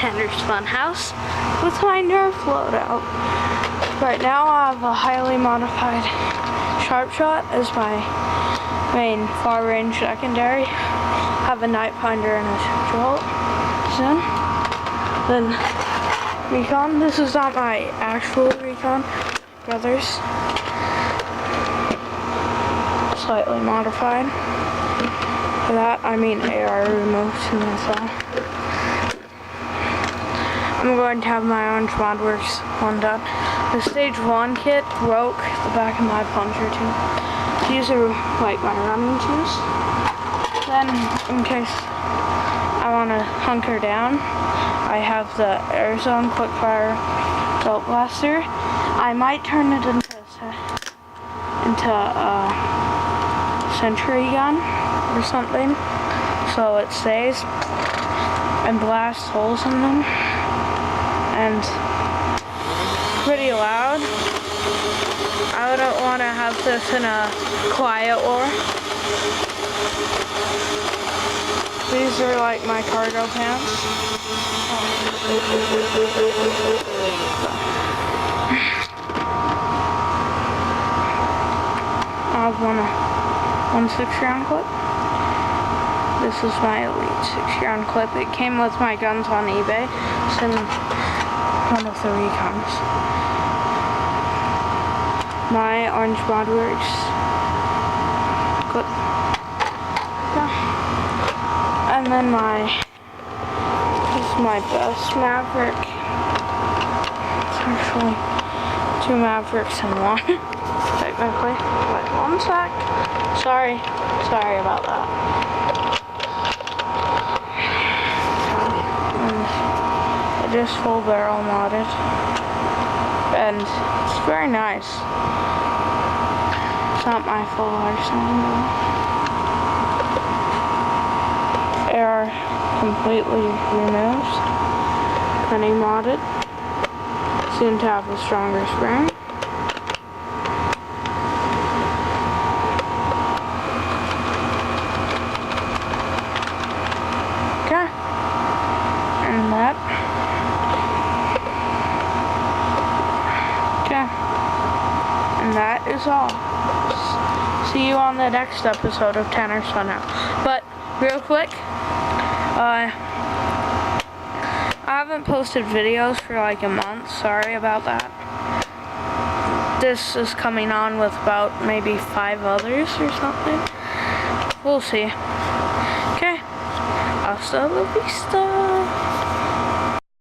Tanner's Funhouse with my Nerf loadout. Right now I have a highly modified Sharp Shot as my main far range secondary. I have a Night Finder and a Jolt. Then Recon. This is not my actual Recon Brothers. Slightly modified. For that I mean AR remote and that's all. I'm going to have my Orange Modworks one done. The Stage 1 kit broke the back of my plunger too. These are like my running shoes. Then, in case I want to hunker down, I have the Arizona Quickfire Belt Blaster. I might turn it into a Century gun or something, so it stays and blast holes in them. And pretty loud. I don't want to have this in a quiet war. These are like my cargo pants. I have one 6-round clip. This is my Elite 6-round clip. It came with my guns on eBay. It's in one of the Recons. My Orange Modworks clip. Yeah. And then this is my best Maverick. It's actually 2 Mavericks in one, technically. Wait, 1 sec. Sorry about that. Just full barrel modded, and it's very nice. It's not my full arsenal though. Air completely removed, penny modded. Soon to have a stronger spring. Okay, and that. And that is all. See you on the next episode of Tanner's Funhouse. But real quick, I haven't posted videos for like a month. Sorry about that. This is coming on with about maybe 5 others or something. We'll see. Okay. Hasta la vista.